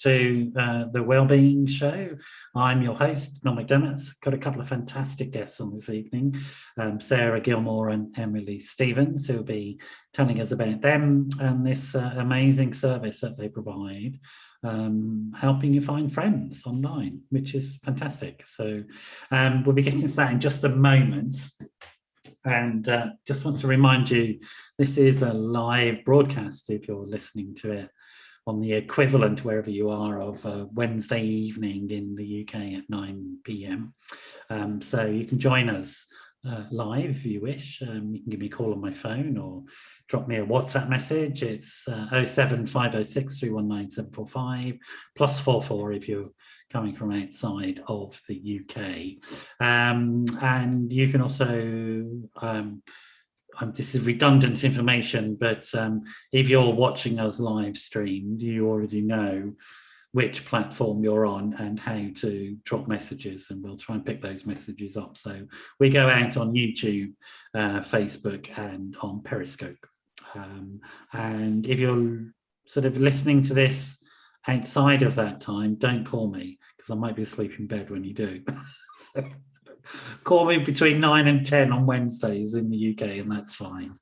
to the Wellbeing Show. I'm your host, Noel McDermott. Got a couple of fantastic guests on this evening, Sarah Gillmore and Emily Stevens, who will be telling us about them and this amazing service that they provide, helping you find friends online, which is fantastic. So we'll be getting to that in just a moment. And just want to remind you, this is a live broadcast if you're listening to it on the equivalent, wherever you are, of Wednesday evening in the UK at 9 p.m. So you can join us live if you wish. You can give me a call on my phone or drop me a WhatsApp message. It's 07506 319 745 +44 if you're coming from outside of the UK. And you can also, this is redundant information, but if you're watching us live streamed, you already know which platform you're on and how to drop messages, and we'll try and pick those messages up. So we go out on YouTube, Facebook, and on Periscope. And if you're sort of listening to this outside of that time, don't call me, because I might be asleep in bed when you do. So call me between 9 and 10 on Wednesdays in the UK, and that's fine.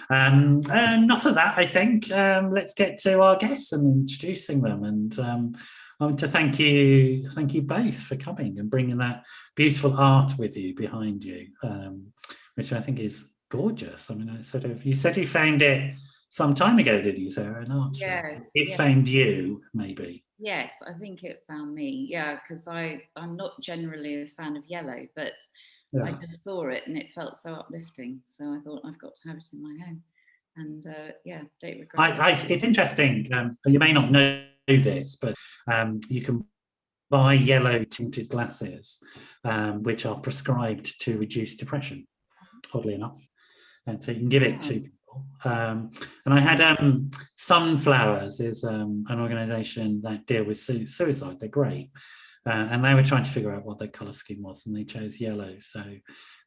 Enough of that, I think. Let's get to our guests and introducing them. And I want to thank you both for coming and bringing that beautiful art with you behind you, which I think is gorgeous. I mean, you said you found it some time ago, did you, Sarah? An art show? Yes. It found you, maybe. Yes, I think it found me. Yeah, because I'm not generally a fan of yellow, but I just saw it and it felt so uplifting. So I thought, I've got to have it in my home. And don't regret it. It's interesting. You may not know this, but you can buy yellow tinted glasses, which are prescribed to reduce depression, oddly enough. And so you can give it to people. And I had Sunflowers is an organisation that deal with suicide. They're great. And they were trying to figure out what their colour scheme was, and they chose yellow. So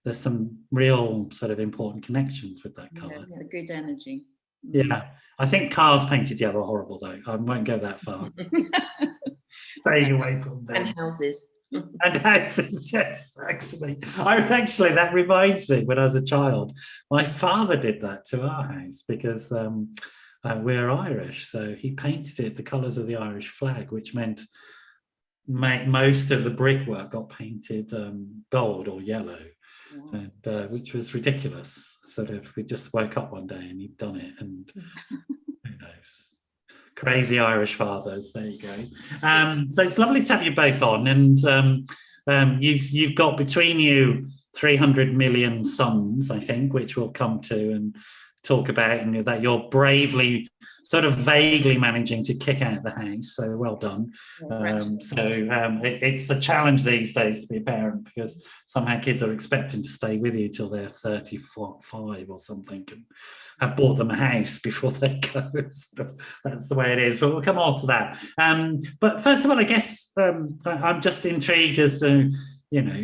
there's some real sort of important connections with that colour. Yeah, the good energy. Yeah. I think cars painted yellow are horrible, though. I won't go that far. Stay away from them. And houses. And houses, yes, actually. That reminds me, when I was a child, my father did that to our house because we're Irish. So he painted it the colours of the Irish flag, which meant most of the brickwork got painted gold or yellow, and which was ridiculous. Sort of, we just woke up one day and he'd done it, and who knows. Crazy Irish fathers. There you go. So it's lovely to have you both on, and you've got between you 300 million sons, I think, which we'll come to and talk about, and that you're bravely, sort of vaguely managing to kick out the house. So well done. It's a challenge these days to be a parent, because somehow kids are expecting to stay with you till they're 35 or something, and have bought them a house before they go. So that's the way it is. But we'll come on to that. But first of all, I guess I'm just intrigued as to,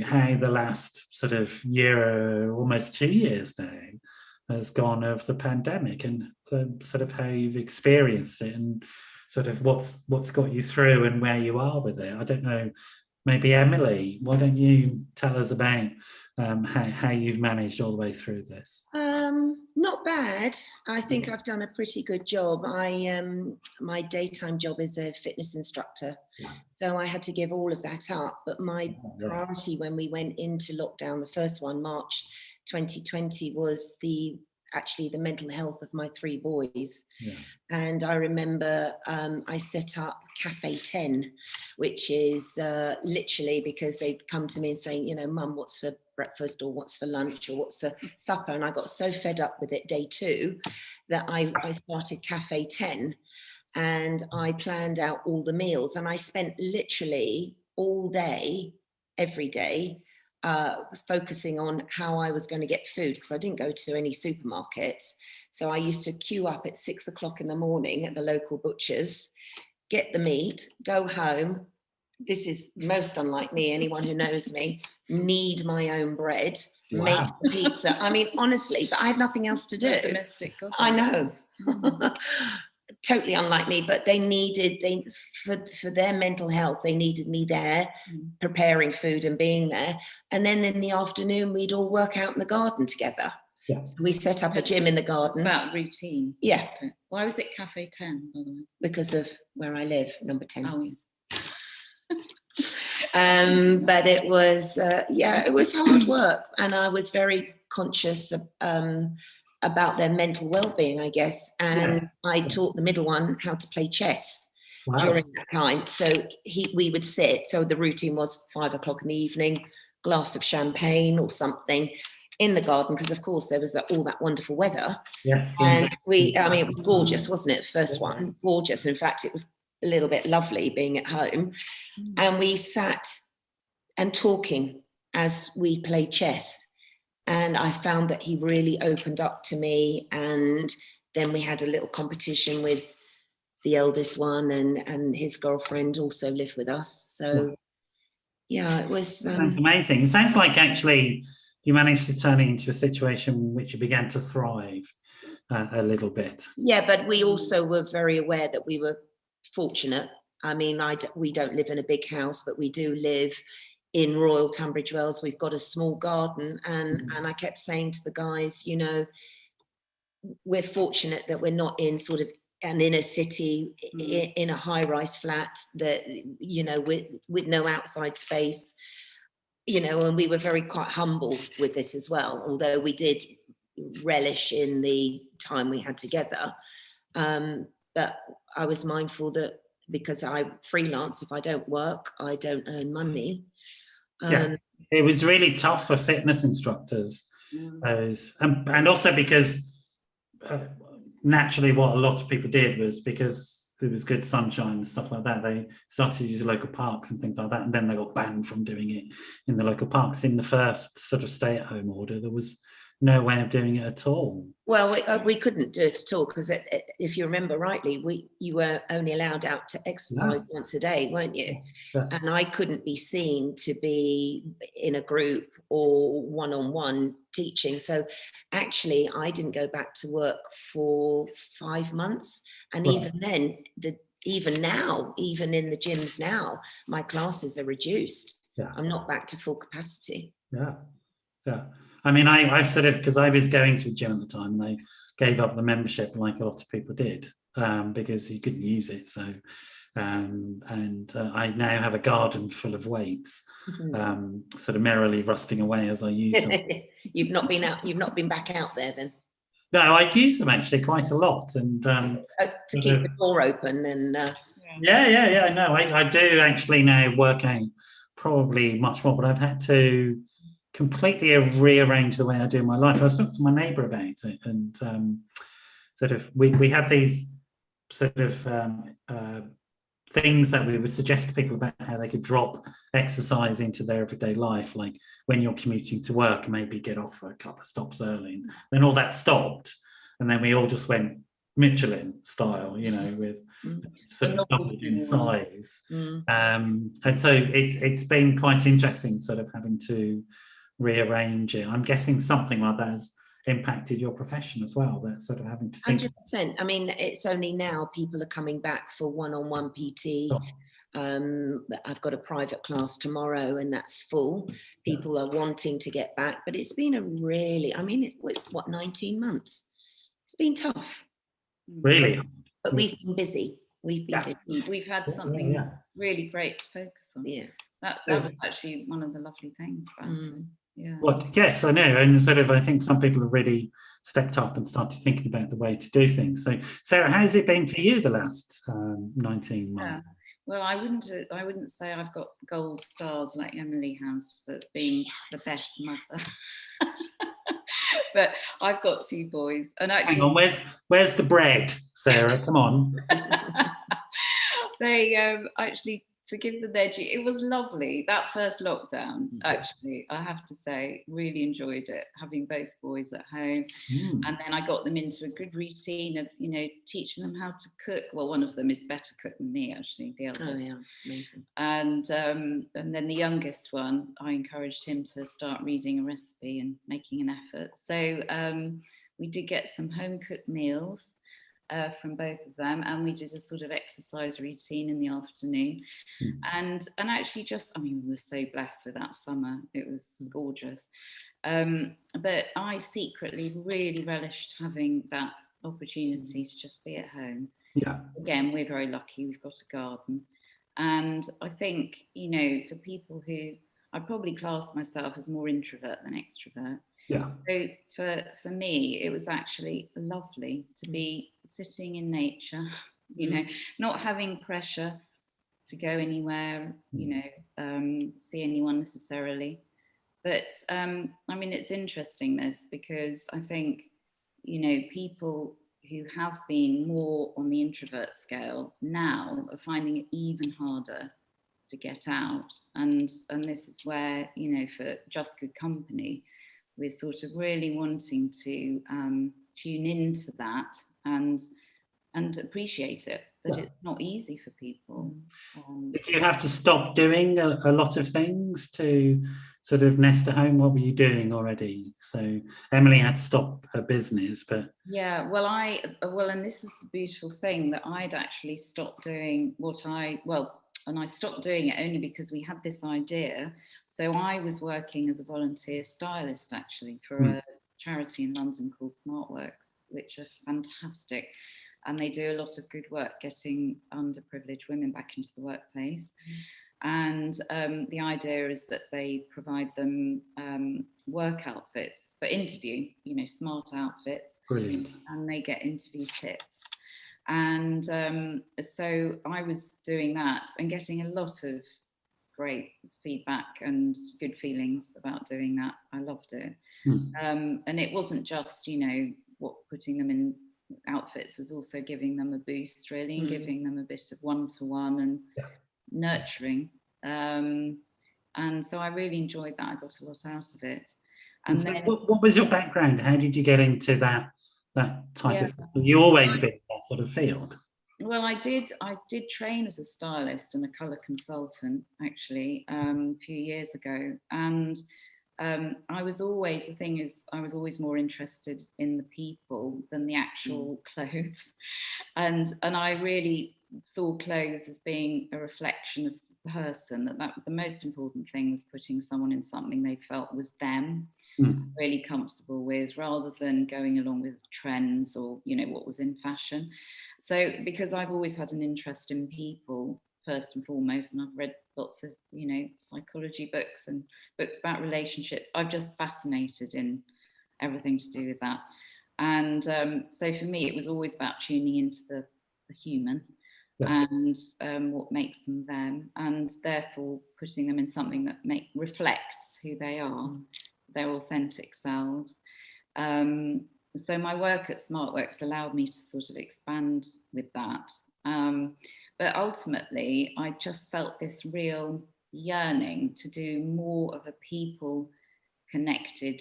how the last sort of year, almost 2 years now, has gone of the pandemic, and sort of how you've experienced it, and sort of what's got you through and where you are with it. I don't know, maybe Emily, why don't you tell us about how you've managed all the way through this? Not bad. I think I've done a pretty good job. My daytime job is a fitness instructor, so I had to give all of that up. But my priority when we went into lockdown, the first one, March 2020, was the mental health of my 3 boys. And I remember I set up Cafe 10, which is literally because they'd come to me and say, Mum, what's for breakfast, or what's for lunch, or what's for supper? And I got so fed up with it day 2 that I started Cafe 10, and I planned out all the meals, and I spent literally all day, every day, focusing on how I was going to get food, because I didn't go to any supermarkets. So I used to queue up at 6 o'clock in the morning at the local butcher's, get the meat, go home. This is most unlike me. Anyone who knows me, knead my own bread, make the pizza. I mean, honestly, but I had nothing else to do. Domestic cooking. I know. totally unlike me, but for their mental health, they needed me there, preparing food and being there. And then in the afternoon, we'd all work out in the garden together. Yeah. So we set up a gym in the garden. It's about routine. Yeah. Why was it Cafe 10, by the way? Because of where I live, number 10. Oh, yes. But it was, it was hard work. And I was very conscious of, about their mental well-being, I guess. And I taught the middle one how to play chess during that time. So we would sit. So the routine was 5 o'clock in the evening, glass of champagne or something in the garden, because of course there was all that wonderful weather. Yes. And it was gorgeous, wasn't it? First one, gorgeous. In fact, it was a little bit lovely being at home. And we sat and talking as we played chess. And I found that he really opened up to me. And then we had a little competition with the eldest one, and his girlfriend also lived with us. So it was sounds amazing. It sounds like actually you managed to turn it into a situation in which you began to thrive a little bit. Yeah, but we also were very aware that we were fortunate. I mean, we don't live in a big house, but we do live in Royal Tunbridge Wells. We've got a small garden, and I kept saying to the guys, you know, we're fortunate that we're not in sort of an inner city in a high-rise flat that, you know, with no outside space, you know, and we were quite humble with it as well, although we did relish in the time we had together. But I was mindful that because I freelance, if I don't work, I don't earn money. It was really tough for fitness instructors, and also because naturally what a lot of people did was, because there was good sunshine and stuff like that, they started to use local parks and things like that, and then they got banned from doing it in the local parks. In the first sort of stay-at-home order, there was no way of doing it at all. Well, we couldn't do it at all, because if you remember rightly, you were only allowed out to exercise once a day, weren't you? Yeah. And I couldn't be seen to be in a group or one-on-one teaching. So actually, I didn't go back to work for 5 months. And even then, even now, even in the gyms now, my classes are reduced. I'm not back to full capacity. Yeah. I mean, I sort of, because I was going to a gym at the time, and they gave up the membership like a lot of people did, because you couldn't use it. So, I now have a garden full of weights, sort of merrily rusting away as I use them. You've not been back out there then? No, I use them actually quite a lot, and to keep the door open. And no, I do actually now work out probably much more, but I've had to completely rearrange the way I do my life. I was talking to my neighbour about it, and sort of we have these sort of things that we would suggest to people about how they could drop exercise into their everyday life, like when you're commuting to work, maybe get off for a couple of stops early. And then all that stopped, and then we all just went Michelin style, you know, with sort of doubled in size. And so it's been quite interesting sort of having to rearrange it. I'm guessing something like that has impacted your profession as well, that sort of having to think. 100%. I mean, it's only now people are coming back for one-on-one PT. I've got a private class tomorrow, and that's full. People are wanting to get back, but it's been it was 19 months. It's been tough. Really? But we've been busy. We've had something really great to focus on. That was actually one of the lovely things about it. Well, yes, I know, and sort of I think some people have really stepped up and started thinking about the way to do things. So, Sarah, how's it been for you the last 19 months? Well, I wouldn't say I've got gold stars like Emily has for being the best mother. But I've got 2 boys, and actually, hang on, where's the bread, Sarah? Come on. They actually, to give them their due, it was lovely. That first lockdown, actually, I have to say, really enjoyed it, having both boys at home. And then I got them into a good routine of, you know, teaching them how to cook. Well, one of them is better cook than me, actually, the eldest. Oh, yeah, amazing. And then the youngest one, I encouraged him to start reading a recipe and making an effort. So we did get some home cooked meals. from both of them, and we did a sort of exercise routine in the afternoon. And actually just, I mean, we were so blessed with that summer. It was gorgeous. But I secretly really relished having that opportunity to just be at home. Yeah. Again, we're very lucky. We've got a garden. And I think, you know, for people who, I'd probably class myself as more introvert than extrovert. Yeah. So for me, it was actually lovely to be sitting in nature, you know, not having pressure to go anywhere, you know, see anyone necessarily. But I mean, it's interesting this, because I think, you know, people who have been more on the introvert scale now are finding it even harder to get out. And this is where, you know, for Just Good Company, we're sort of really wanting to tune into that and appreciate it, that it's not easy for people. Did you have to stop doing a lot of things to sort of nest at home? What were you doing already? So Emily had to stop her business, but yeah, well, and this was the beautiful thing, that I'd actually stopped doing and I stopped doing it only because we had this idea. So I was working as a volunteer stylist actually for a charity in London called SmartWorks, which are fantastic. And they do a lot of good work getting underprivileged women back into the workplace. And the idea is that they provide them work outfits for interview, you know, smart outfits. Brilliant. And they get interview tips. And so I was doing that and getting a lot of great feedback and good feelings about doing that. I loved it. And it wasn't just, you know, putting them in outfits, was also giving them a boost, really, and giving them a bit of one-to-one and nurturing. And so I really enjoyed that. I got a lot out of it. And so then, what was your background? How did you get into that type of, you always been in that sort of field? Well, I did train as a stylist and a colour consultant, actually, a few years ago. And I was always more interested in the people than the actual clothes. And I really saw clothes as being a reflection of the person, that the most important thing was putting someone in something they felt was them, really comfortable with, rather than going along with trends or, you know, what was in fashion. So because I've always had an interest in people first and foremost, and I've read lots of, you know, psychology books and books about relationships, I'm just fascinated in everything to do with that. And so for me, it was always about tuning into the human and what makes them them, and therefore putting them in something that reflects who they are, their authentic selves. So my work at SmartWorks allowed me to sort of expand with that. But ultimately, I just felt this real yearning to do more of a people-connected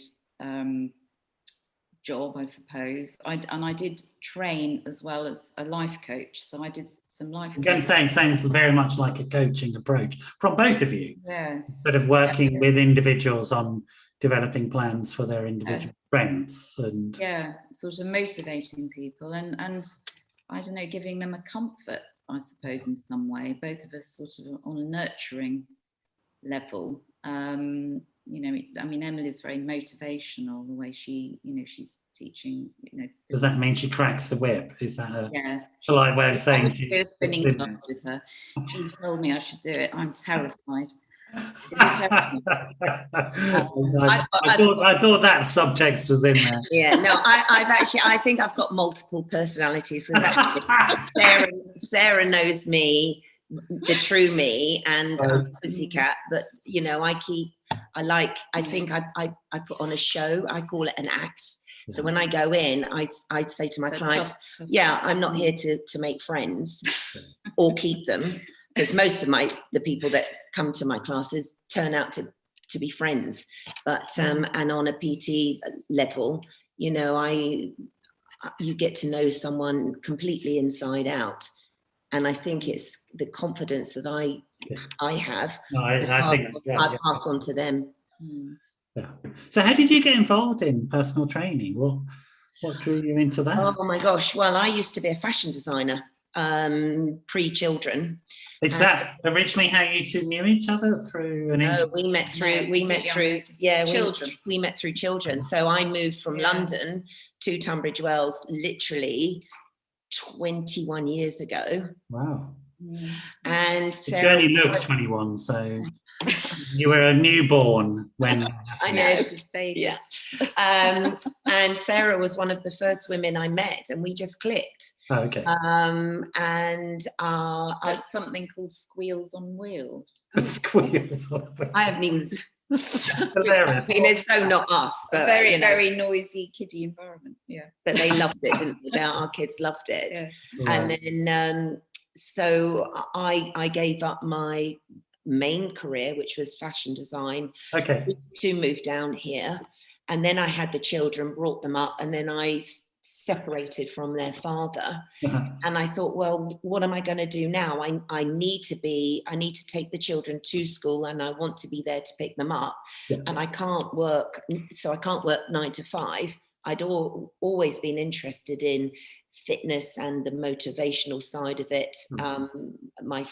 job, I suppose. And I did train as well as a life coach. So I did some life coaching. It sounds very much like a coaching approach from both of you. Yes. Sort of working with individuals on developing plans for their individual strengths and sort of motivating people and I don't know, giving them a comfort, I suppose, in some way. Both of us sort of on a nurturing level. You know, I mean, Emily's very motivational, the way she, you know, she's teaching, you know. Does that mean she cracks the whip? Is that a polite way of saying she's spinning class with her? She's told me I should do it. I'm terrified. I thought that subtext was in there. Yeah, no, I think I've got multiple personalities. Sarah knows me, the true me, and Pussycat. But you know, I think I put on a show. I call it an act. So when I go in, I'd say to my clients, tough. I'm not here to make friends or keep them, because most of the people that come to my classes turn out to be friends. But and on a PT level, you know, you get to know someone completely inside out, and I think it's the confidence that I have. I pass on to them. Yeah. So how did you get involved in personal training? Well, What drew you into that? Oh my gosh. Well, I used to be a fashion designer, pre-children. Is that originally how you two knew each other, through an No, we met through children. We met through children. So I moved from London to Tunbridge Wells literally 21 years ago. Wow. And Sarah, you only look 21, so you were a newborn when I know. Yeah. And Sarah was one of the first women I met, and we just clicked. Oh, okay. And that's something called Squeals on Wheels. Squeals. I haven't even. Hilarious. I mean, it's so not us, but very, very noisy kiddie environment. Yeah. But they loved it, didn't they? Our kids loved it. Yeah. And then so I gave up my main career, which was fashion design, to move down here. And then I had the children, brought them up, and then I separated from their father. And I thought, well, what am I going to do now? I need to take the children to school, and I want to be there to pick them up. And I can't work 9 to 5. I'd always been interested in fitness and the motivational side of it. My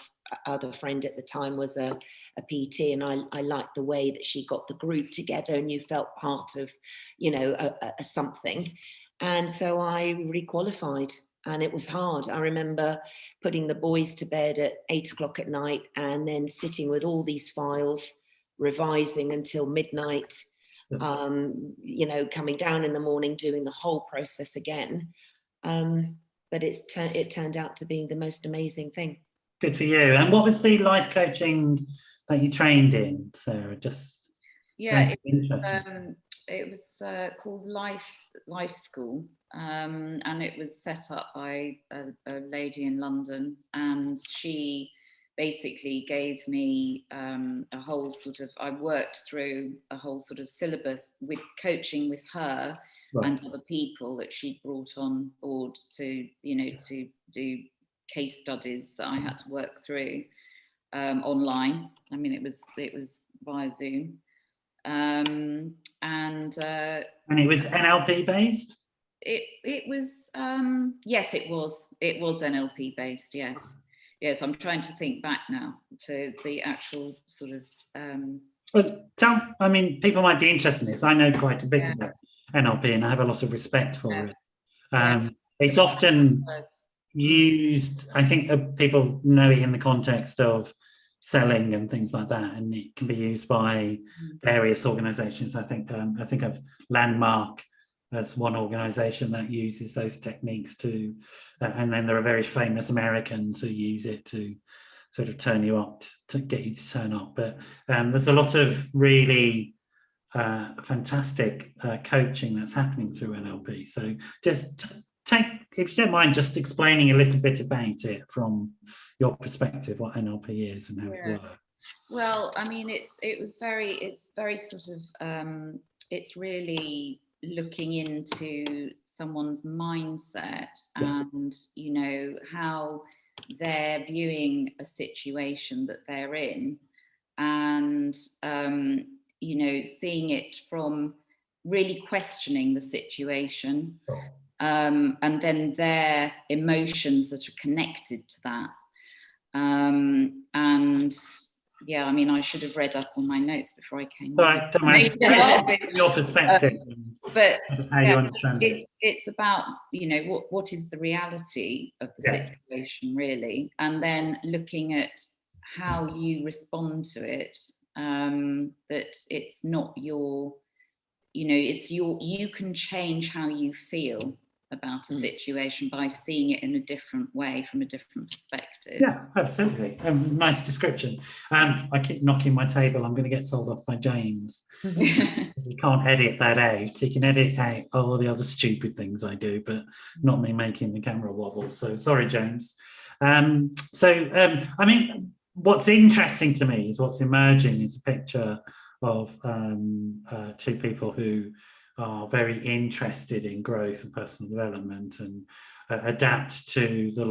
other friend at the time was a PT, and I liked the way that she got the group together, and you felt part of, a something. And so I requalified, and it was hard. I remember putting the boys to bed at 8 o'clock at night, and then sitting with all these files, revising until midnight, coming down in the morning, doing the whole process again. But it turned out to be the most amazing thing. Good for you. And what was the life coaching that you trained in, Sarah? It was called Life School, and it was set up by a lady in London, and she basically gave me a whole sort of, I worked through a whole sort of syllabus with coaching with her and other people that she'd brought on board to do case studies that I had to work through online. I mean, it was via Zoom. And it was NLP based? It was yes, it was NLP based, yes. I'm trying to think back now to the actual sort of people might be interested in this. I know quite a bit about NLP, and I have a lot of respect for it. It's often used, I think people know it in the context of selling and things like that, and it can be used by various organizations. I think of Landmark as one organization that uses those techniques to, and then there are very famous Americans who use it to sort of turn you up, to get you to turn up. But there's a lot of really fantastic coaching that's happening through NLP. So just take, if you don't mind, just explaining a little bit about it from your perspective, what NLP is and how it works. Well, I mean, it's very sort of, it's really looking into someone's mindset and, how they're viewing a situation that they're in, and, seeing it from really questioning the situation, and then their emotions that are connected to that. And yeah, I mean, I should have read up on my notes before I came. All right, don't mind. Your perspective, but how you understand it. It's about, what is the reality of the situation, really, and then looking at how you respond to it. That it's not your, you can change how you feel about a situation by seeing it in a different way, from a different perspective. Yeah, absolutely. Nice description. I keep knocking my table. I'm going to get told off by James. You can't edit that out. He can edit out all the other stupid things I do, but not me making the camera wobble. So sorry, James. I mean, what's interesting to me is what's emerging is a picture of two people who are very interested in growth and personal development, and adapt to the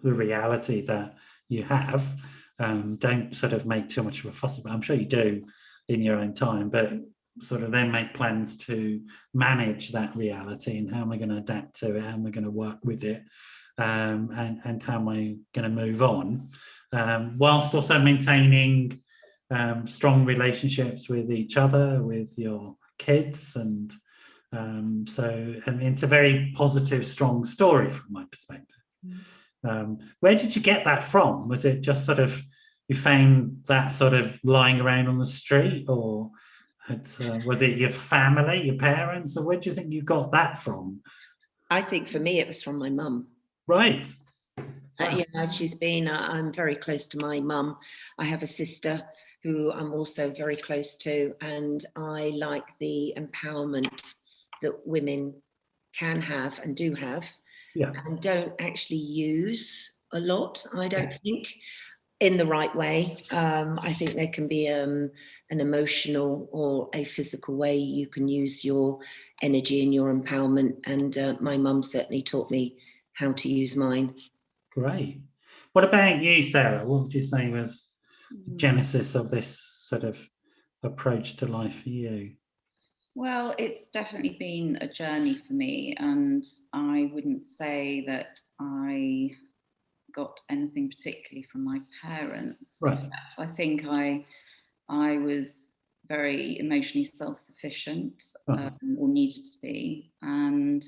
reality that you have. Don't sort of make too much of a fuss about it. I'm sure you do in your own time, but sort of then make plans to manage that reality, and how am I going to adapt to it, how am I going to work with it, and how am I going to move on, whilst also maintaining strong relationships with each other, with your kids, and so it's a very positive, strong story from my perspective. Where did you get that from? Was it just sort of you found that sort of lying around on the street, or was it your family, your parents, or where do you think you got that from? I think for me it was from my mum. Right. She's been, I'm very close to my mum. I have a sister who I'm also very close to, and I like the empowerment that women can have and do have, and don't actually use a lot, I don't think, in the right way. I think there can be an emotional or a physical way you can use your energy and your empowerment, and my mum certainly taught me how to use mine. Great. What about you, Sarah? What would you say was the genesis of this sort of approach to life for you? Well, it's definitely been a journey for me, and I wouldn't say that I got anything particularly from my parents. Right. I think I was very emotionally self-sufficient, or needed to be, and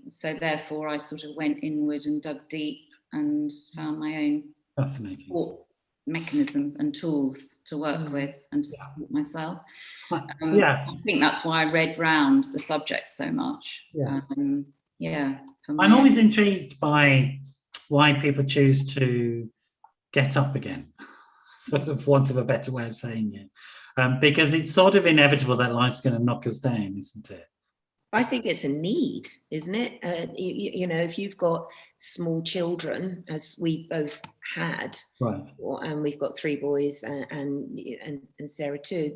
so therefore I sort of went inward and dug deep and found my own support mechanism and tools to work with and to support myself. I think that's why I read round the subject so much. I'm always intrigued by why people choose to get up again, sort of want of a better way of saying it, because it's sort of inevitable that life's going to knock us down, isn't it? I think it's a need, isn't it? You know, if you've got small children, as we both had, right, and we've got 3 boys and Sarah too,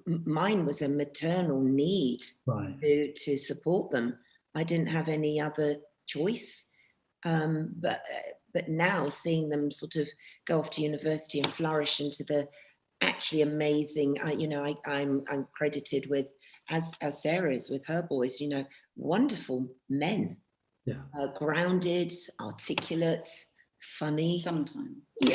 mine was a maternal need, right, to support them. I didn't have any other choice. But now seeing them sort of go off to university and flourish into the actually amazing, I'm credited with, as Sarah is with her boys, you know, wonderful men, grounded, articulate, funny. Sometimes. We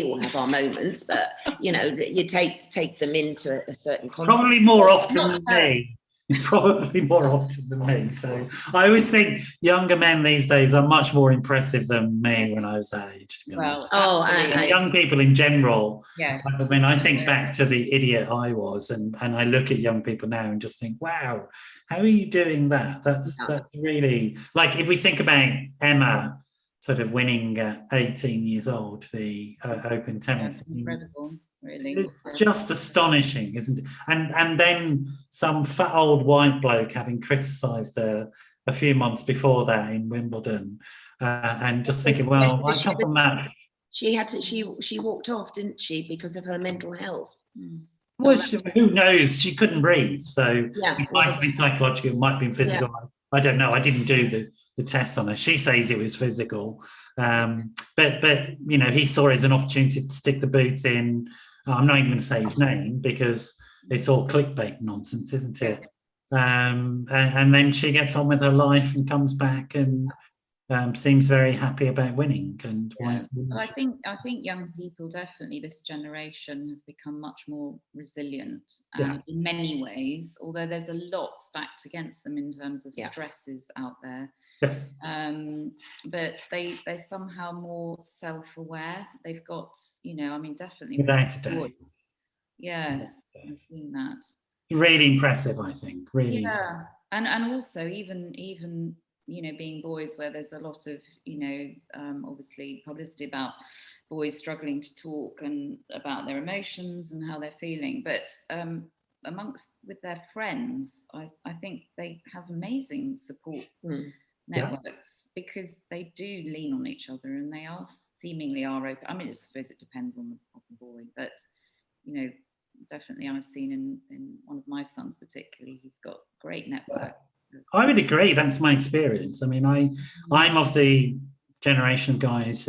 all have our moments, but you know, you take them into a certain context. Probably more often than me. Probably more often than me. So I always think younger men these days are much more impressive than me when I was that age, to be honest. And young people in general. Yes. I mean, I think back to the idiot I was, and I look at young people now and just think, wow, how are you doing that? That's really, like, if we think about Emma sort of winning at 18 years old, the Open tennis. Incredible. Really. It's just astonishing, isn't it? And then some fat old white bloke having criticised her a few months before that in Wimbledon, and just thinking, well, I come from that. She had to. She walked off, didn't she, because of her mental health? Well, who knows? She couldn't breathe, so it might have been psychological, it might have been physical. I don't know. I didn't do the test on her. She says it was physical, but you know, he saw it as an opportunity to stick the boot in. I'm not even going to say his name because it's all clickbait nonsense, isn't it? And then she gets on with her life and comes back and seems very happy about winning. And I think young people, definitely this generation, have become much more resilient in many ways, although there's a lot stacked against them in terms of stresses out there. Yes. But they're somehow more self-aware. They've got, you know, I mean, definitely. Without a doubt. Yes, I've seen that. Really impressive, I think. Really. Yeah, and also even you know, being boys, where there's a lot of, you know, obviously publicity about boys struggling to talk and about their emotions and how they're feeling, but with their friends, I think they have amazing support networks, because they do lean on each other and they seemingly are open. I mean, I suppose it depends on the boy, but you know, definitely I've seen in one of my sons particularly, he's got great network. I would agree. That's my experience. I mean, I'm of the generation of guys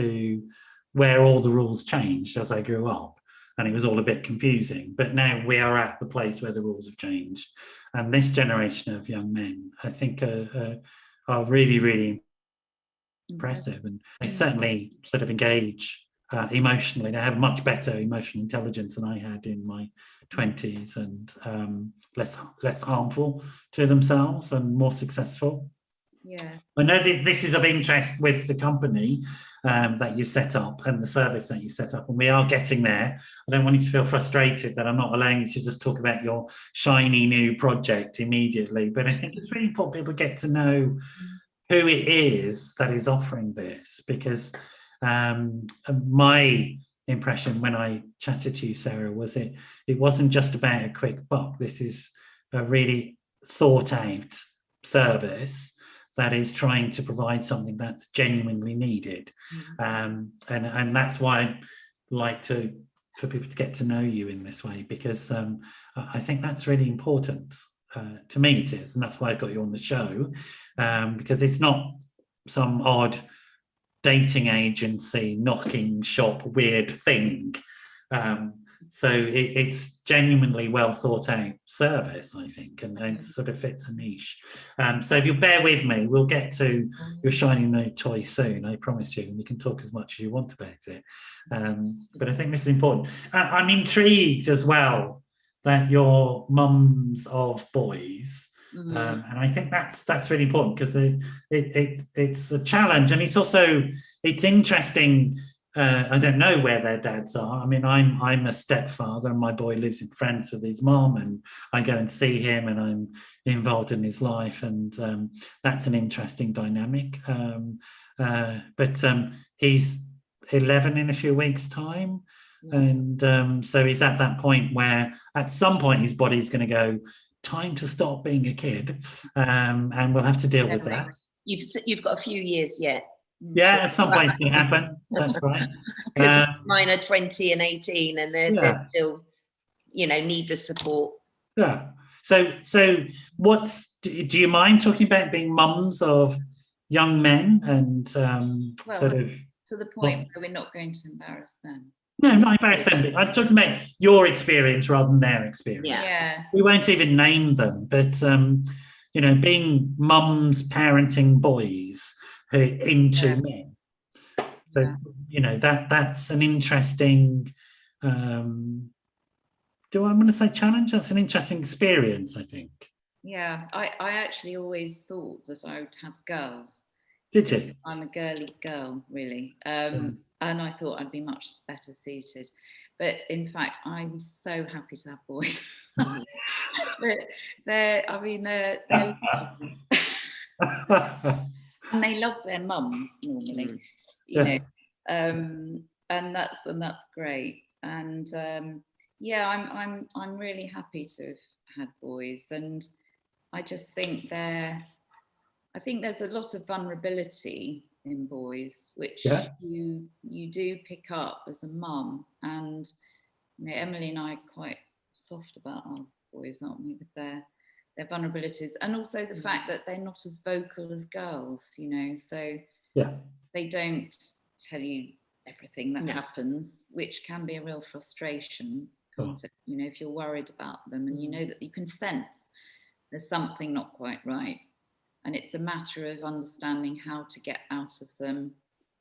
where all the rules changed as I grew up. and it was all a bit confusing. But now we are at the place where the rules have changed, and this generation of young men, I think, are really, really impressive, and they certainly sort of engage emotionally. They have much better emotional intelligence than I had in my 20s, and less harmful to themselves and more successful. Yeah. I know this is of interest with the company that you set up and the service that you set up, and we are getting there. I don't want you to feel frustrated that I'm not allowing you to just talk about your shiny new project immediately, but I think it's really important people get to know who it is that is offering this, because my impression when I chatted to you, Sarah, was it wasn't just about a quick buck. This is a really thought out service that is trying to provide something that's genuinely needed. And that's why I like for people to get to know you in this way, because I think that's really important. To me it is, and that's why I got you on the show, because it's not some odd dating agency knocking shop weird thing. So it's genuinely well thought out service, I think, and it sort of fits a niche. So if you'll bear with me, we'll get to your shiny new toy soon, I promise you, and we can talk as much as you want about it. But I think this is important. I'm intrigued as well that you're mums of boys. And I think that's really important, because it's a challenge, and it's interesting. I don't know where their dads are. I mean, I'm a stepfather, and my boy lives in France with his mom, and I go and see him, and I'm involved in his life, and that's an interesting dynamic. But he's 11 in a few weeks' time. And so he's at that point where at some point his body's going to go, time to stop being a kid, and we'll have to deal with that. You've got a few years yet. Yeah, at some point it's going to happen. That's right. Because mine are 20 and 18, and they're still, need the support. Yeah. So do you mind talking about being mums of young men, and sort of to the point where we're not going to embarrass them? No, not embarrassing. I'm talking about your experience rather than their experience. Yeah. We won't even name them, but being mums parenting boys who are into men. So that's an interesting. Do I want to say challenge? That's an interesting experience, I think. Yeah, I actually always thought that I would have girls. Did you? I'm a girly girl, really. And I thought I'd be much better suited. But in fact, I'm so happy to have boys. they're lovely. And they love their mums normally, yes. and that's great. And I'm really happy to have had boys, and I just think there's a lot of vulnerability in boys, which you do pick up as a mum. And Emily and I are quite soft about our boys, aren't we, with their vulnerabilities, and also the fact that they're not as vocal as girls, so they don't tell you everything that happens, which can be a real frustration. If you're worried about them, and that you can sense there's something not quite right. And it's a matter of understanding how to get out of them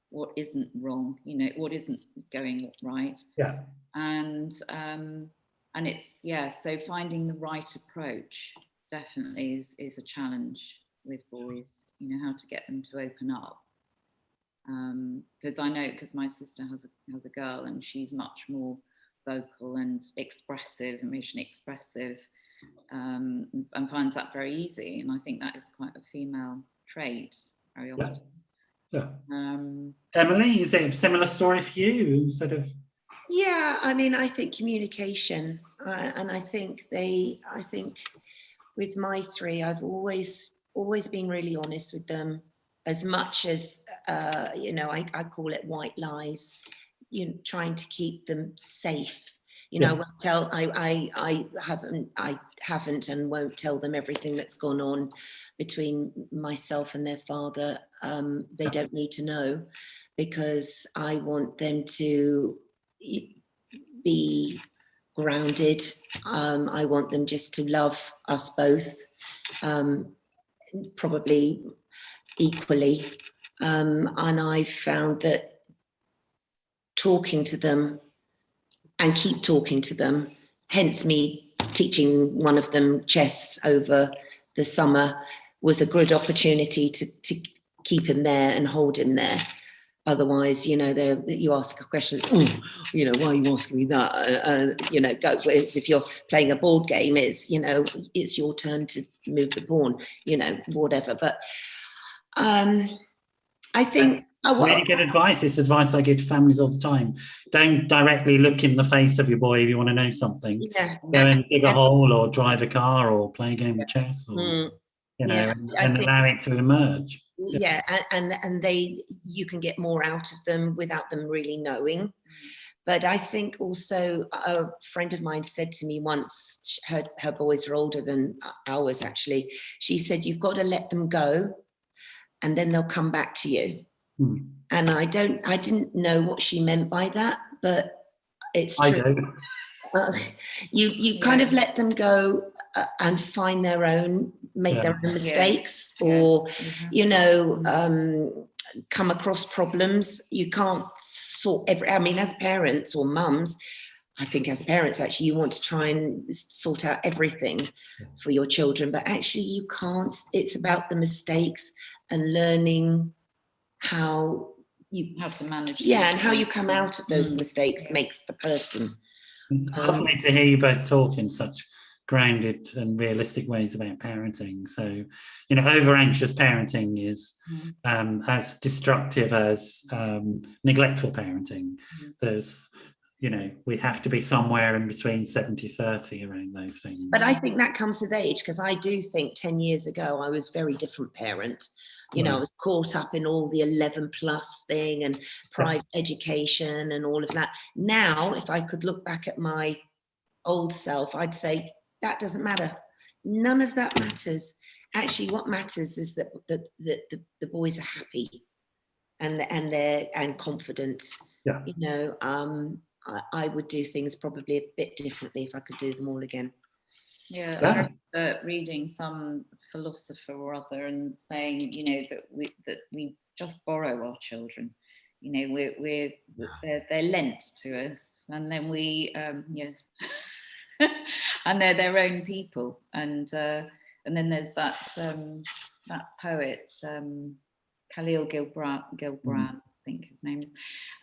what isn't wrong, what isn't going right. Yeah. And it's, so finding the right approach definitely is a challenge with boys, how to get them to open up. Because I know, because my sister has a girl, and she's much more vocal and expressive, emotionally expressive. And finds that very easy, and I think that is quite a female trait very often. Emily, is it a similar story for you? Sort of. Yeah, I mean, I think communication, and I think with my three, I've always been really honest with them, as much as I call it white lies, trying to keep them safe. I haven't and won't tell them everything that's gone on between myself and their father. They don't need to know, because I want them to be grounded. I want them just to love us both, probably equally. And I've found that talking to them and keep talking to them, hence me teaching one of them chess over the summer, was a good opportunity to keep him there and hold him there. Otherwise, you know, you ask a question, oh, you know, why are you asking me that? You know, go. Whereas if you're playing a board game, it's, you know, it's your turn to move the pawn, you know, whatever. But I think really good advice. It's advice I give to families all the time. Don't directly look in the face of your boy if you want to know something. Yeah. Go and dig a hole or drive a car or play a game of chess, or you know, and allow it to emerge. Yeah, and you can get more out of them without them really knowing. But I think also a friend of mine said to me once, her boys are older than ours actually. She said, you've got to let them go and then they'll come back to you. And I didn't know what she meant by that, but it's true. I do. You kind of let them go and find their own, make their own mistakes, or you know, come across problems. You can't sort I mean, as parents or mums, I think as parents, actually, you want to try and sort out everything for your children, but actually you can't. It's about the mistakes and learning how to manage. Yeah, and how you come out of those mistakes makes the person. It's lovely to hear you both talk in such grounded and realistic ways about parenting. So, you know, over anxious parenting is as destructive as neglectful parenting. There's, you know, we have to be somewhere in between 70-30 around those things. But I think that comes with age, because I do think 10 years ago I was a very different parent. You know, I was caught up in all the 11+ thing and private education and all of that. Now, if I could look back at my old self, I'd say that doesn't matter. None of that matters. Actually, what matters is that the boys are happy and confident. Yeah. You know, I would do things probably a bit differently if I could do them all again. Yeah, I remember reading some philosopher or other and saying, you know, that we just borrow our children. You know, they're lent to us, and then we and they're their own people. And then there's that poet Khalil Gibran, I think his name is,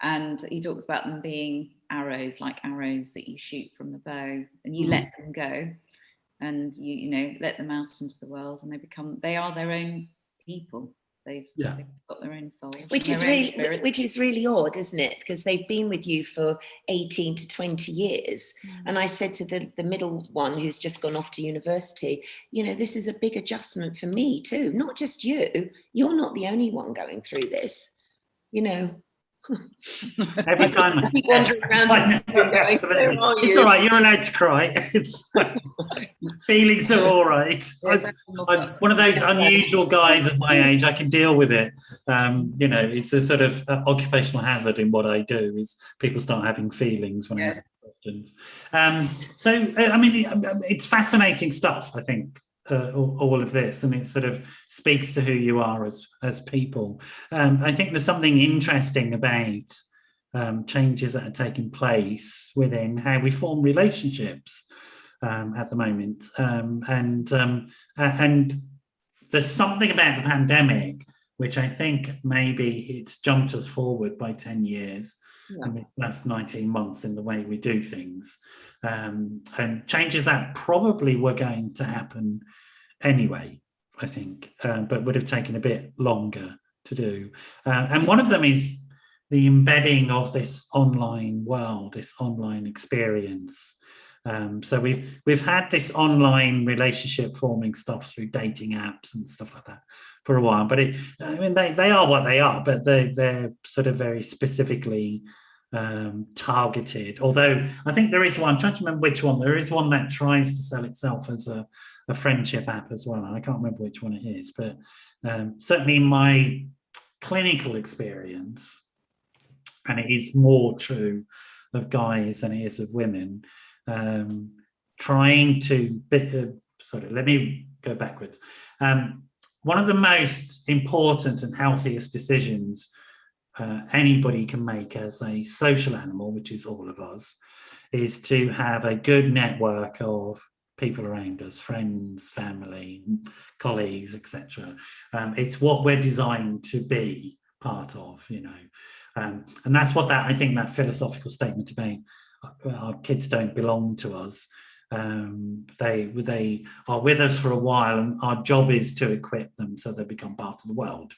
and he talks about them being arrows, like arrows that you shoot from the bow, and you let them go. And you know, let them out into the world, and they are their own people. They've got their own souls, which is really odd, isn't it? Because they've been with you for 18 to 20 years. And I said to the middle one, who's just gone off to university, you know, this is a big adjustment for me too, not just you. You're not the only one going through this, you know. Every time I keep wandering around, absolutely. It's all right, you're allowed to cry. It's feelings are all right. I'm one of those unusual guys of my age. I can deal with it. You know, it's a sort of occupational hazard in what I do, is people start having feelings when I ask questions. So I mean, it's fascinating stuff, I think. All of this, and it sort of speaks to who you are as people. I think there's something interesting about changes that are taking place within how we form relationships at the moment, and there's something about the pandemic which I think maybe it's jumped us forward by 10 years. In the last 19 months in the way we do things, and changes that probably were going to happen anyway, I think, but would have taken a bit longer to do. And one of them is the embedding of this online world, this online experience. So we've had this online relationship forming stuff through dating apps and stuff like that for a while, but I mean they are what they are, but they're sort of very specifically targeted. Although I think there is one, I'm trying to remember which one, there is one that tries to sell itself as a friendship app as well. I can't remember which one it is, but certainly in my clinical experience, and it is more true of guys than it is of women. Trying to, sorry, let me go backwards. One of the most important and healthiest decisions anybody can make as a social animal, which is all of us, is to have a good network of people around us, friends, family, colleagues, etc. It's what we're designed to be part of, you know. And that's what I think that philosophical statement about our kids don't belong to us. They are with us for a while, and our job is to equip them so they become part of the world.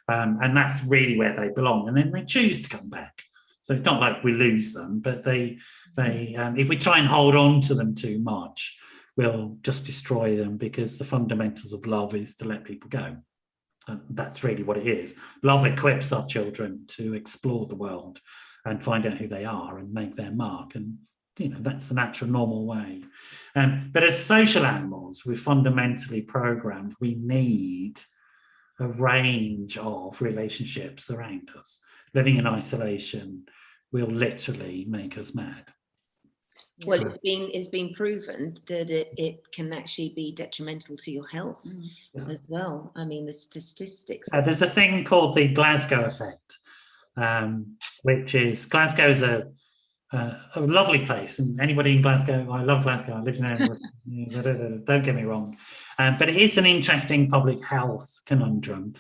And that's really where they belong. And then they choose to come back. So it's not like we lose them, but they if we try and hold on to them too much, we'll just destroy them, because the fundamentals of love is to let people go. And that's really what it is. Love equips our children to explore the world and find out who they are and make their mark. And, you know, that's the natural, normal way. But as social animals, we're fundamentally programmed. We need a range of relationships around us. Living in isolation will literally make us mad. Well, it's been proven that it can actually be detrimental to your health as well. I mean, the statistics. There's a thing called the Glasgow effect, which is, Glasgow's a lovely place, and anybody in Glasgow, I love Glasgow, I lived in Edinburgh, don't get me wrong, but it is an interesting public health conundrum,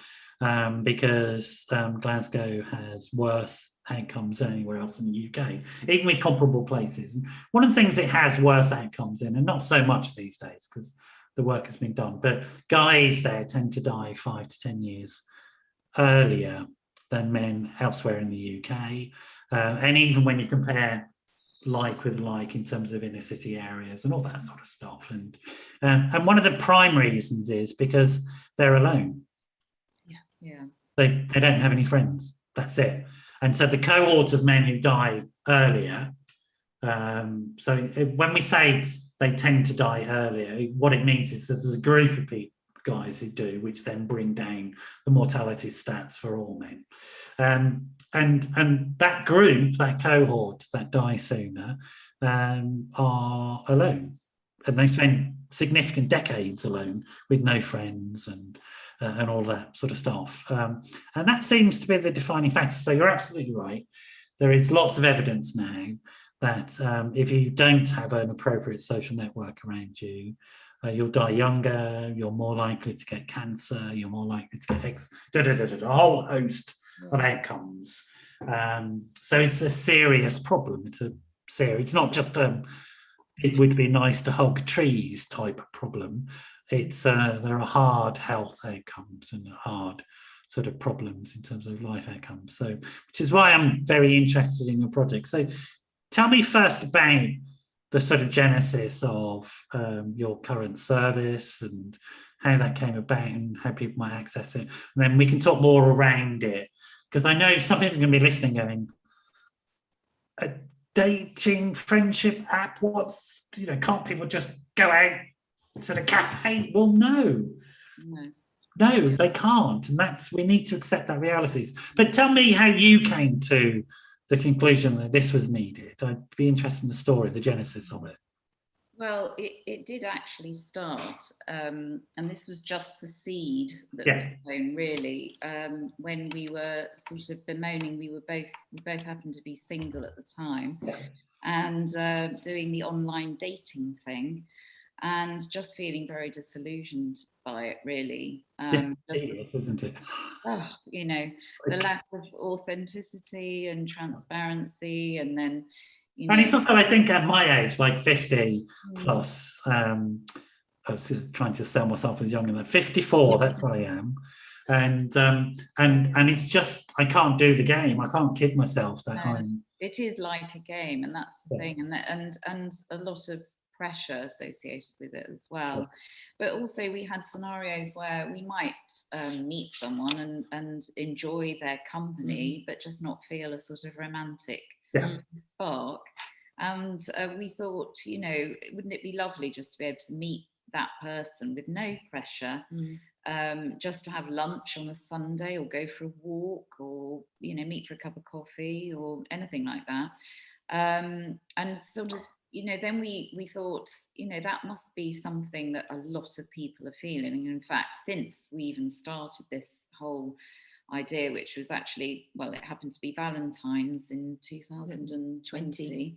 because Glasgow has worse outcomes than anywhere else in the UK, even with comparable places. And one of the things it has worse outcomes in, and not so much these days because the work has been done, but guys there tend to die 5 to 10 years earlier than men elsewhere in the UK. And even when you compare like with like in terms of inner city areas and all that sort of stuff. And one of the prime reasons is because they're alone. Yeah. They don't have any friends. That's it. And so the cohort of men who die earlier, so when we say they tend to die earlier, what it means is there's a group of guys who do, which then bring down the mortality stats for all men. And that group, that cohort that die sooner, are alone. And they spend significant decades alone with no friends and all that sort of stuff. And that seems to be the defining factor. So you're absolutely right. There is lots of evidence now that if you don't have an appropriate social network around you, you'll die younger, you're more likely to get cancer, you're more likely to get a whole host of outcomes. So it's a serious problem. It's not just it would be nice to hug trees type of problem. It's there are hard health outcomes and hard sort of problems in terms of life outcomes. So, which is why I'm very interested in your project. So tell me first about the sort of genesis of your current service and how that came about and how people might access it. And then we can talk more around it, because I know some people are going to be listening going, a dating friendship app, can't people just go out to the cafe? Well, no, they can't. And we need to accept that realities. But tell me how you came to the conclusion that this was needed. I'd be interested in the story, the genesis of it. Well, it did actually start, and this was just the seed that was sown, really. When we were sort of bemoaning, we both happened to be single at the time, and doing the online dating thing, and just feeling very disillusioned by it, really. Isn't it? The lack of authenticity and transparency, and then. And it's also, I think, at my age, like 50 plus, I was trying to sell myself as younger than 54. That's what I am, and it's just, I can't do the game. I can't kid myself that it is like a game, and that's the thing, and a lot of pressure associated with it as well. Sure. But also we had scenarios where we might meet someone and enjoy their company, but just not feel a sort of romantic spark. And we thought, wouldn't it be lovely just to be able to meet that person with no pressure, just to have lunch on a Sunday, or go for a walk, or meet for a cup of coffee or anything like that. And sort of, then we thought, that must be something that a lot of people are feeling. And in fact, since we even started this whole idea, which was actually, well, it happened to be Valentine's in 2020.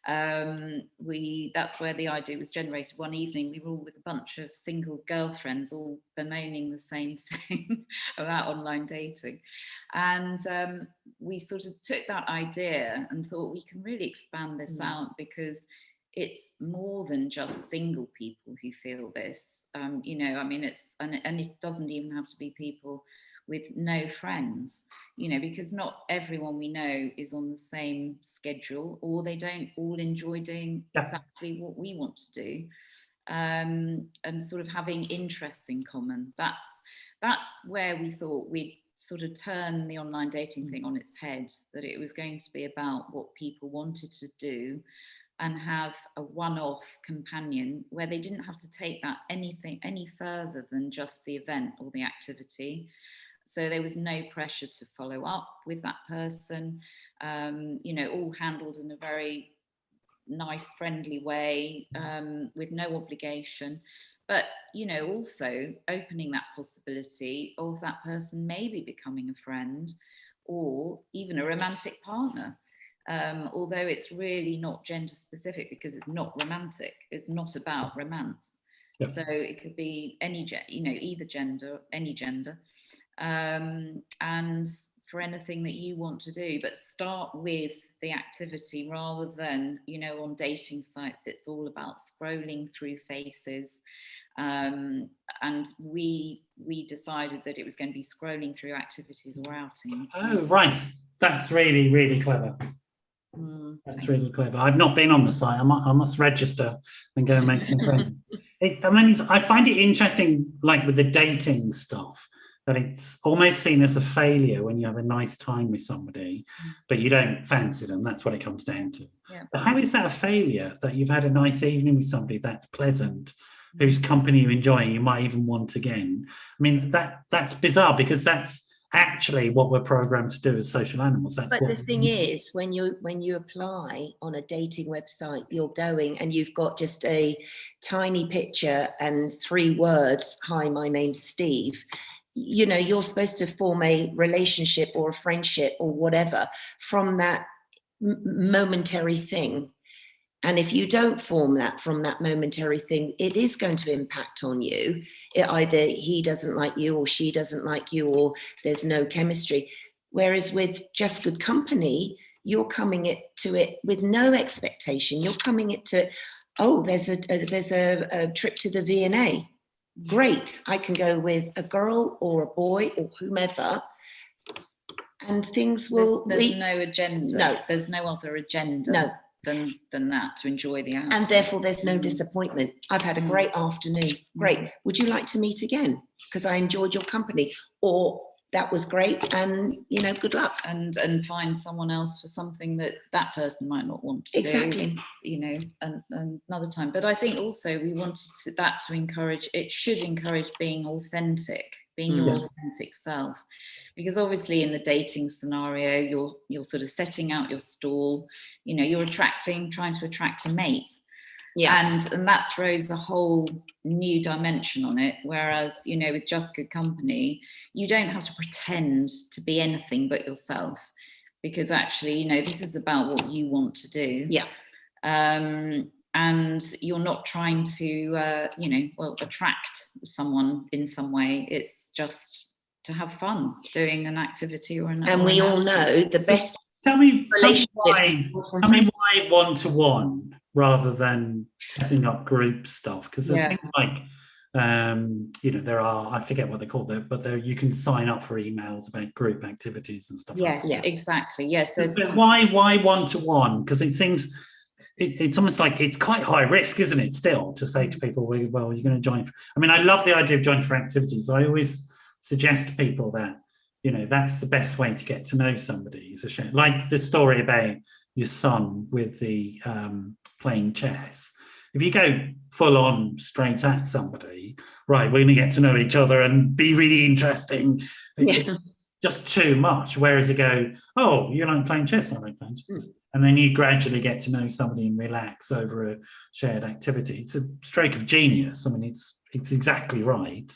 That's where the idea was generated. One evening we were all with a bunch of single girlfriends all bemoaning the same thing about online dating, and we sort of took that idea and thought we can really expand this out, because it's more than just single people who feel this. It's and it doesn't even have to be people with no friends, because not everyone we know is on the same schedule, or they don't all enjoy doing exactly what we want to do, and sort of having interests in common. That's where we thought we'd sort of turn the online dating thing on its head, that it was going to be about what people wanted to do and have a one-off companion where they didn't have to take that any further than just the event or the activity. So there was no pressure to follow up with that person, all handled in a very nice, friendly way, with no obligation. But, also opening that possibility of that person maybe becoming a friend or even a romantic partner. Although it's really not gender specific, because it's not romantic. It's not about romance. Yep. So it could be any, either gender, any gender. And for anything that you want to do, but start with the activity rather than, on dating sites, it's all about scrolling through faces. And we decided that it was going to be scrolling through activities or outings. Oh, right. That's really, really clever. That's really clever. I've not been on the site. I must register and go and make some friends. I find it interesting, like with the dating stuff, that it's almost seen as a failure when you have a nice time with somebody, but you don't fancy them. That's what it comes down to. Yeah. But how is that a failure, that you've had a nice evening with somebody that's pleasant, whose company you enjoy, you might even want again? I mean, that's bizarre, because that's actually what we're programmed to do as social animals. But the thing is, when you apply on a dating website, you're going and you've got just a tiny picture and 3 words, "Hi, my name's Steve." You're supposed to form a relationship or a friendship or whatever from that momentary thing. And if you don't form that from that momentary thing, it is going to impact on you. Either he doesn't like you, or she doesn't like you, or there's no chemistry. Whereas with Just Good Company, you're coming to it with no expectation. You're coming to it, oh, there's a trip to the V&A. Great, I can go with a girl or a boy or whomever, and things will. There's no agenda. No, there's no other agenda. No. Than that, to enjoy the outing. And therefore there's no disappointment. I've had a great afternoon. Great. Would you like to meet again? Because I enjoyed your company. Or that was great, and good luck. And find someone else for something that person might not want to exactly. do. And another time. But I think also we wanted that to encourage. It should encourage being authentic, being your authentic self. Because obviously in the dating scenario, you're sort of setting out your stall, you're trying to attract a mate. Yeah. And that throws a whole new dimension on it. Whereas, with Just Good Company, you don't have to pretend to be anything but yourself, because actually, this is about what you want to do. Yeah. And you're not trying to, attract someone in some way. It's just to have fun doing an activity or another. And we all know the best. Tell me why one-to-one rather than setting up group stuff, because there's things like there are, I forget what they're called, but you can sign up for emails about group activities and stuff. Yes, like that. Exactly. Yes. But why one-to-one? Because it seems it's almost like it's quite high risk, isn't it? Still, to say to people, well, you're going to join. I mean, I love the idea of joining for activities. I always suggest to people that that's the best way to get to know somebody. It's a shame, like the story about your son with the playing chess. If you go full on straight at somebody, right, we're going to get to know each other and be really interesting. Just too much. Whereas you go, oh, you like playing chess? I like playing chess. And then you gradually get to know somebody and relax over a shared activity. It's a stroke of genius. I mean, it's exactly right.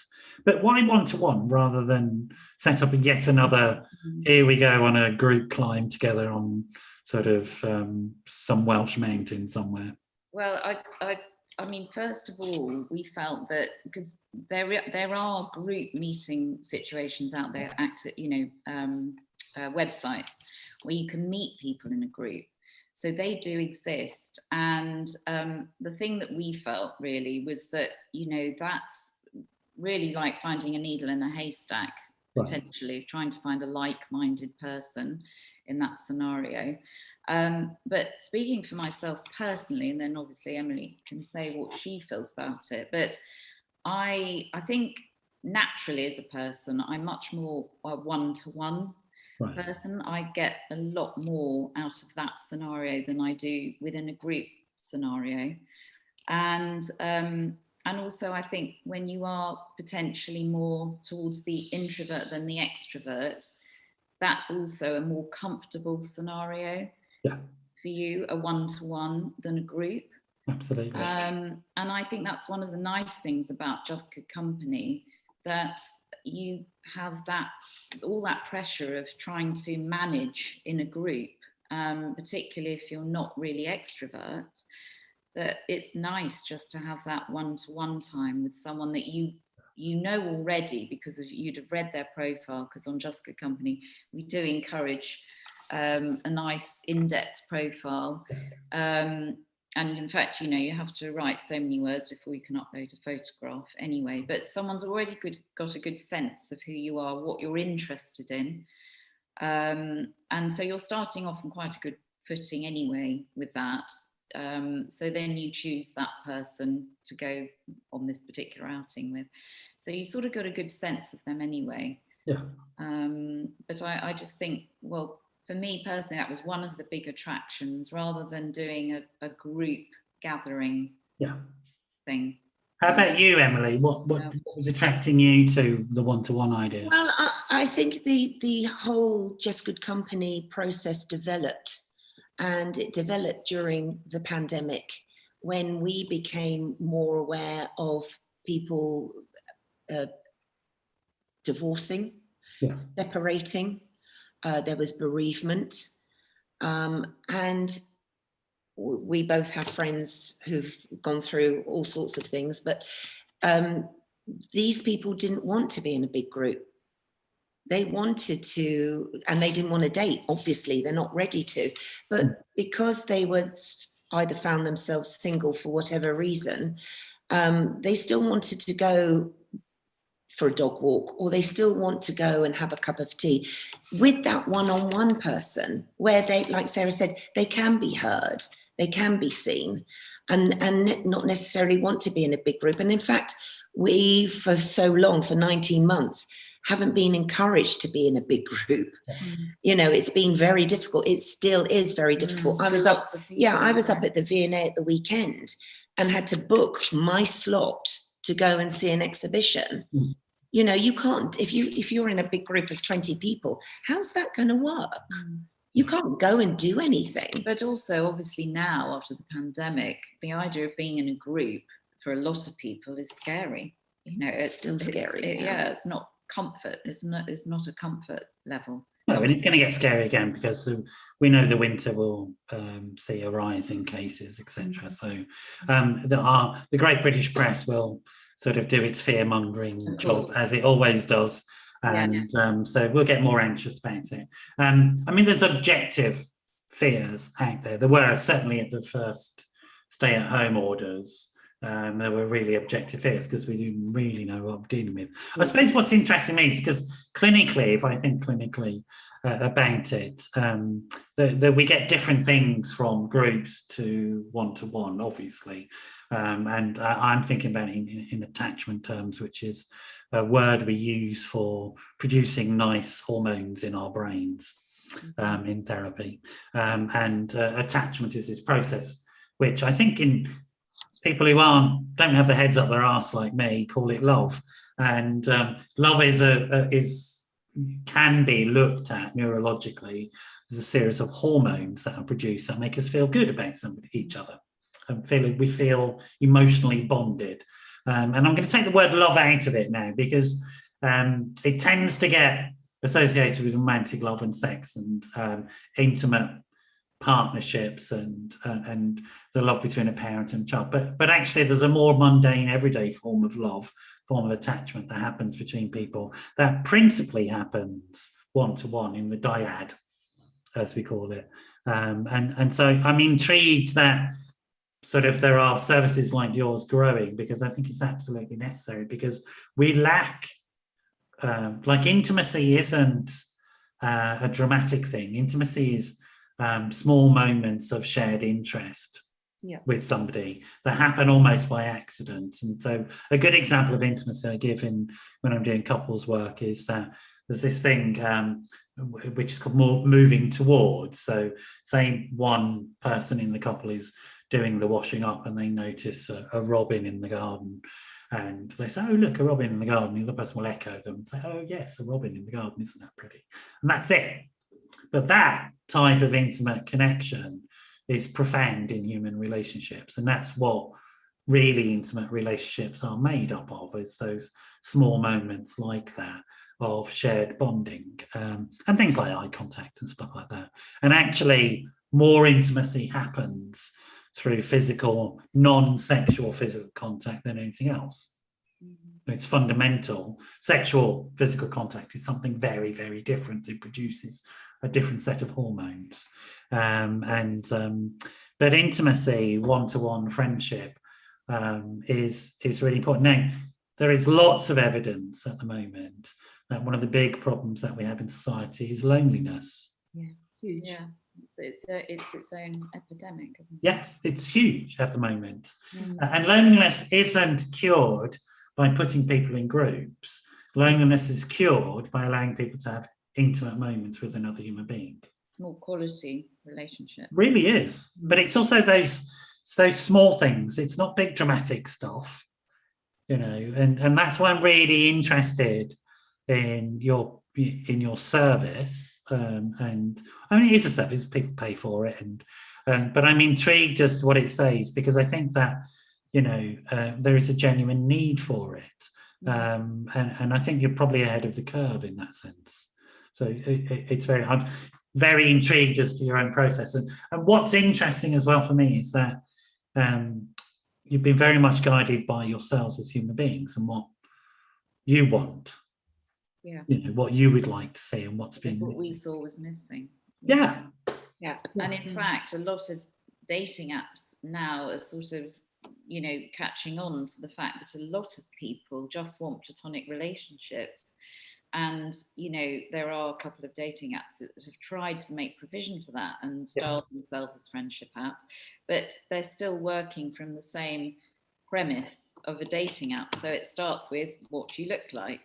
But why one-to-one rather than set up yet another, here we go on a group climb together on sort of some Welsh mountain somewhere? Well, I mean, first of all, we felt that because there are group meeting situations out there, websites where you can meet people in a group. So they do exist. And the thing that we felt really was that, that's really like finding a needle in a haystack, potentially trying to find a like-minded person in that scenario. But speaking for myself personally, and then obviously Emily can say what she feels about it, but I think naturally as a person, I'm much more a one-to-one person. I get a lot more out of that scenario than I do within a group scenario. And also I think when you are potentially more towards the introvert than the extrovert, that's also a more comfortable scenario for you, a one-to-one than a group. Absolutely. And I think that's one of the nice things about Just Good Company, that you have all that pressure of trying to manage in a group, particularly if you're not really extrovert, that it's nice just to have that one-to-one time with someone that you know already because you'd have read their profile, because on Just Good Company we do encourage a nice in-depth profile, and in fact, you have to write so many words before you can upload a photograph anyway, but someone's already got a good sense of who you are, what you're interested in, and so you're starting off on quite a good footing anyway with that. So then you choose that person to go on this particular outing with. So you sort of got a good sense of them anyway. Yeah. But I just think, well, for me personally, that was one of the big attractions, rather than doing a group gathering thing. How about you, Emily? What was attracting you to the one-to-one idea? Well, I think the whole Just Good Company process developed. And it developed during the pandemic, when we became more aware of people divorcing, separating. There was bereavement. And we both have friends who've gone through all sorts of things. But these people didn't want to be in a big group. They wanted to, and they didn't want to date. Obviously, they're not ready to. But because they were either found themselves single for whatever reason, they still wanted to go for a dog walk, or they still want to go and have a cup of tea with that one-on-one person, where they, like Sarah said, they can be heard, they can be seen, and not necessarily want to be in a big group. And in fact, we, for so long, for 19 months, haven't been encouraged to be in a big group. It's been very difficult. It still is very difficult. I was up at the V&A at the weekend and had to book my slot to go and see an exhibition. You can't, if you're in a big group of 20 people, how's that going to work? You can't go and do anything. But also, obviously now, after the pandemic, the idea of being in a group for a lot of people is scary. It's still scary. It's not comfort. It's not a comfort level. No, and it's going to get scary again, because we know the winter will see a rise in cases, etc. So the Great British Press will sort of do its fear-mongering job, as it always does. And so we'll get more anxious about it. I mean, there's objective fears out there. There were certainly at the first stay-at-home orders. There were really objective fears, because we didn't really know what we're dealing with. I suppose what's interesting me is because clinically, if I think clinically about it, that we get different things from groups to one-to-one, obviously. And I'm thinking about it in attachment terms, which is a word we use for producing nice hormones in our brains in therapy. And attachment is this process, which I think in people who don't have their heads up their arse like me call it love, and love is can be looked at neurologically as a series of hormones that are produced that make us feel good about each other, and we feel emotionally bonded. And I'm going to take the word love out of it now, because it tends to get associated with romantic love and sex and intimate partnerships and the love between a parent and child. But actually, there's a more mundane, everyday form of love, form of attachment that happens between people that principally happens one-to-one in the dyad, as we call it. And so I'm intrigued that sort of there are services like yours growing, because I think it's absolutely necessary, because we lack, like, intimacy isn't a dramatic thing. Intimacy is small moments of shared interest with somebody that happen almost by accident. And so a good example of intimacy I give when I'm doing couples work is that there's this thing which is called moving towards. So say one person in the couple is doing the washing up and they notice a robin in the garden, and they say, oh, look, a robin in the garden. The other person will echo them and say, oh, yes, a robin in the garden, isn't that pretty? And that's it. But that type of intimate connection is profound in human relationships. And that's what really intimate relationships are made up of, is those small moments like that of shared bonding, and things like eye contact and stuff like that. And actually, more intimacy happens through physical, non-sexual physical contact than anything else. It's fundamental. Sexual physical contact is something very, very different. It produces a different set of hormones. But intimacy, one-to-one friendship, is really important. Now, there is lots of evidence at the moment that one of the big problems that we have in society is loneliness. Yeah, huge. Yeah. It's its own epidemic, isn't it? Yes, it's huge at the moment. And loneliness isn't cured by putting people in groups. Loneliness is cured by allowing people to have intimate moments with another human being. It's more quality relationship. Really is. But it's also those small things. It's not big dramatic stuff, and that's why I'm really interested in your service. And I mean, it is a service, people pay for it, but I'm intrigued as to what it says, because I think that there is a genuine need for it, and I think you're probably ahead of the curve in that sense. So I'm very intrigued as to your own process, and what's interesting as well for me is that you've been very much guided by yourselves as human beings and what you want. Yeah. What you would like to see and what's been what we saw was missing. Yeah. And in fact, a lot of dating apps now are sort of catching on to the fact that a lot of people just want platonic relationships, and there are a couple of dating apps that have tried to make provision for that and style themselves as friendship apps, but they're still working from the same premise of a dating app. So it starts with what you look like.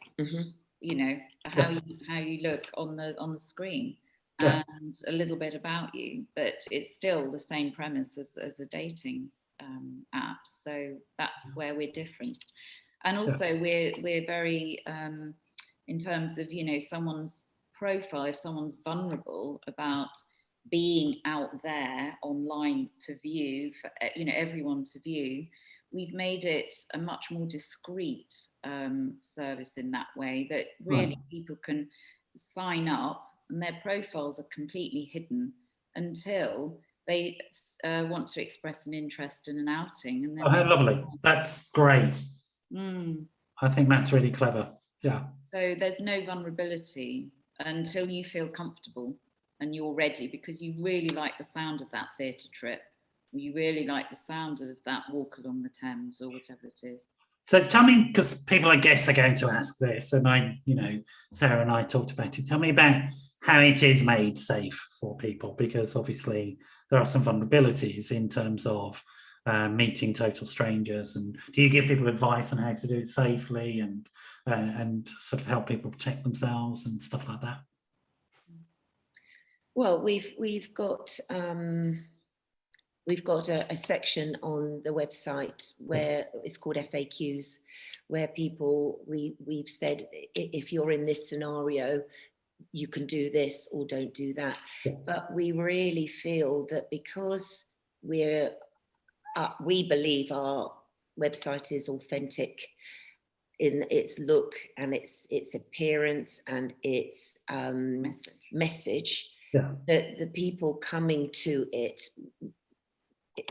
How you look on the screen, and a little bit about you, but it's still the same premise as a dating app. So that's where we're different. And also we're very in terms of someone's profile, if someone's vulnerable about being out there online to view, for everyone to view, we've made it a much more discreet service in that way, that really people can sign up and their profiles are completely hidden until they want to express an interest in an outing. And then how lovely. That's great. I think that's really clever. Yeah. So there's no vulnerability until you feel comfortable and you're ready, because you really like the sound of that theatre trip. You really like the sound of that walk along the Thames or whatever it is. So tell me, because people, I guess, are going to ask this, and Sarah and I talked about it. Tell me about how it is made safe for people, because obviously there are some vulnerabilities in terms of meeting total strangers. And do you give people advice on how to do it safely and sort of help people protect themselves and stuff like that? Well, we've got we've got a section on the website where it's called FAQs, where we've said, if you're in this scenario, you can do this or don't do that. But we really feel that because we believe our website is authentic in its look and its appearance and its message, that the people coming to it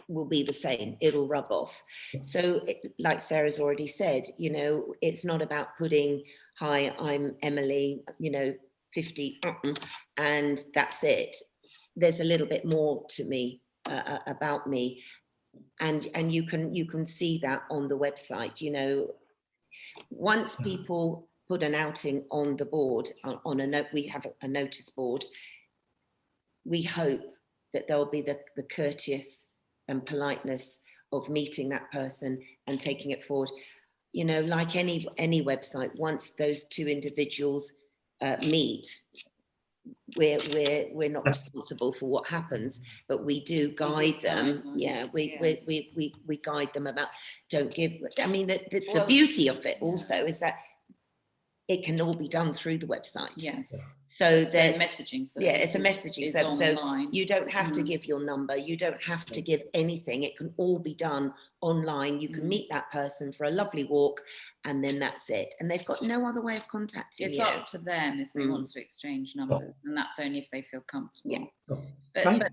will be the same. It'll rub off. So like Sarah's already said, you know, it's not about putting, hi, I'm Emily, you know, 50 and that's it. There's a little bit more to me, about me, and you can see that on the website. You know, once people put an outing on the board, on a note, we have a notice board, we hope that there'll be the courteous and politeness of meeting that person and taking it forward. You know, like any website, once those two individuals meet, we're not responsible for what happens, but we do guide them. We guide them about, don't give. I mean, the beauty of it also is that it can all be done through the website. Yes. So the messaging service. Yeah, it's a messaging service. So you don't have to give your number. You don't have to give anything. It can all be done online. You can meet that person for a lovely walk, and then that's it. And they've got no other way of contacting you. It's up to them if they want to exchange numbers, and that's only if they feel comfortable. But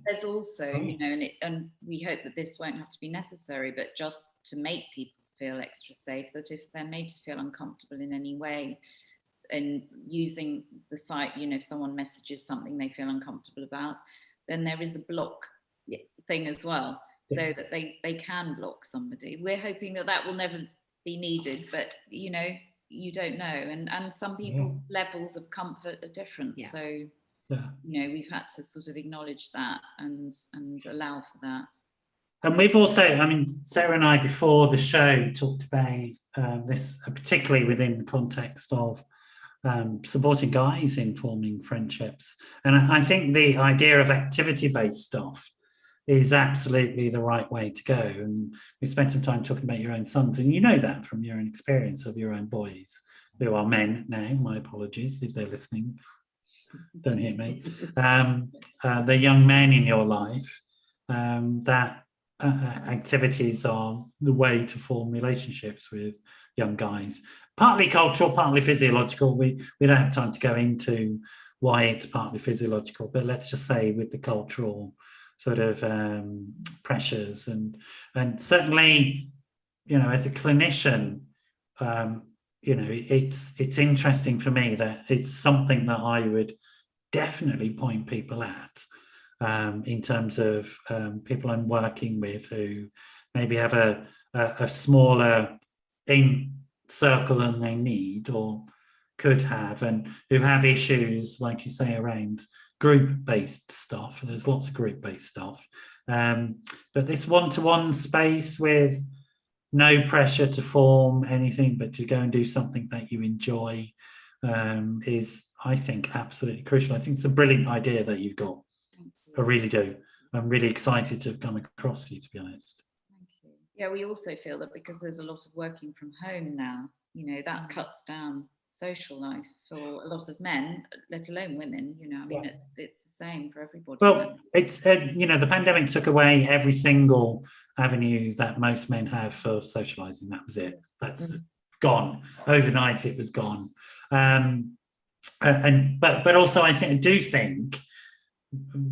there's also, you know, and we hope that this won't have to be necessary, but just to make people feel extra safe, that if they're made to feel uncomfortable in any way, and using the site, you know, if someone messages something they feel uncomfortable about, then there is a block thing as well, so that they can block somebody. We're hoping that will never be needed, but you know, you don't know, and some people's levels of comfort are different. So you know, we've had to sort of acknowledge that and allow for that. And we've also, I mean, Sarah and I before the show talked about this, particularly within the context of supporting guys in forming friendships. And I think the idea of activity-based stuff is absolutely the right way to go. And we spent some time talking about your own sons, and you know that from your own experience of your own boys, who are men now. My apologies if they're listening. Don't hit me. The young men in your life, that activities are the way to form relationships with young guys. Partly cultural, partly physiological. We don't have time to go into why it's partly physiological, but let's just say with the cultural sort of pressures, and certainly, you know, as a clinician, you know, it's interesting for me that it's something that I would definitely point people at, in terms of people I'm working with who maybe have a smaller circle than they need or could have, and who have issues, like you say, around group-based stuff. There's lots of group-based stuff, but this one-to-one space with no pressure to form anything, but to go and do something that you enjoy, is, I think, absolutely crucial. I think it's a brilliant idea that you've got. I really do. I'm really excited to have come across you, to be honest. Thank you. Yeah, we also feel that because there's a lot of working from home now, you know, that cuts down social life for a lot of men, let alone women. You know, I mean, it's the same for everybody. Well, it's you know, the pandemic took away every single avenue that most men have for socializing. That was it. That's gone overnight. It was gone. But also, I do think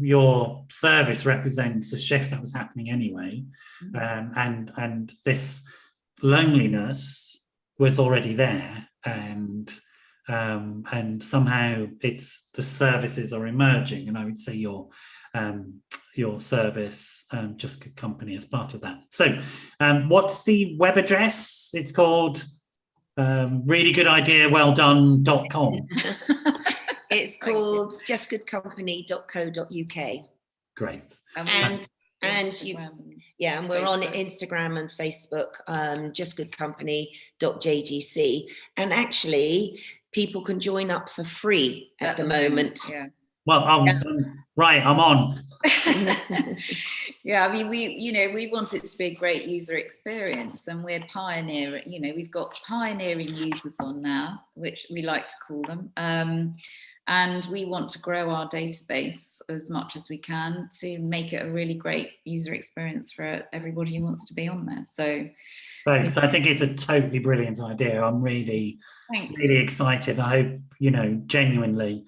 your service represents a shift that was happening anyway, and this loneliness was already there, and somehow it's the services are emerging, and I would say your service, Just Good Company, as part of that. So what's the web address? It's called reallygoodidea.com. It's called justgoodcompany.co.uk. Great. And you, and we're on Instagram and Facebook, justgoodcompany.jgc. And actually, people can join up for free at the moment. Well, I'm on. Yeah, I mean, we want it to be a great user experience, and we're pioneering. We've got pioneering users on now, which we like to call them, and we want to grow our database as much as we can to make it a really great user experience for everybody who wants to be on there. So, thanks. I think it's a totally brilliant idea. I'm really excited. I hope genuinely.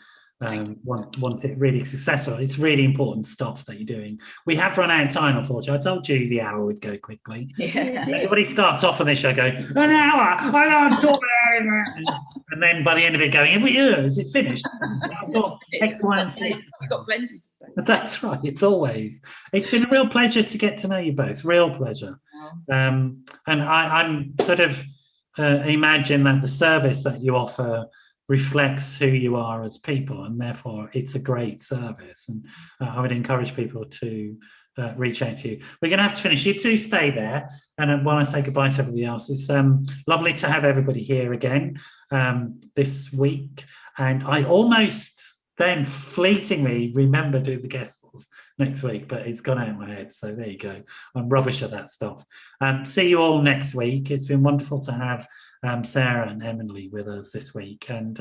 Want it really successful. It's really important stuff that you're doing. We have run out of time, unfortunately. I told you the hour would go quickly. Yeah, Everybody starts off on this show going, an hour, I don't talk about. And then by the end of it going, is it finished? I've got X, Y, and Z. We've got plenty to say. That's right. It's been a real pleasure to get to know you both. Real pleasure. And I'm sort of imagine that the service that you offer reflects who you are as people, and therefore it's a great service. And I would encourage people to reach out to you. We're going to have to finish. You two stay there, and while I say goodbye to everybody else, it's lovely to have everybody here again this week. And I almost then fleetingly remembered who the guest was next week, but it's gone out of my head. So there you go. I'm rubbish at that stuff. See you all next week. It's been wonderful to have Sarah and Emily with us this week, and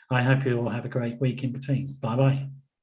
I hope you all have a great week in between. Bye bye.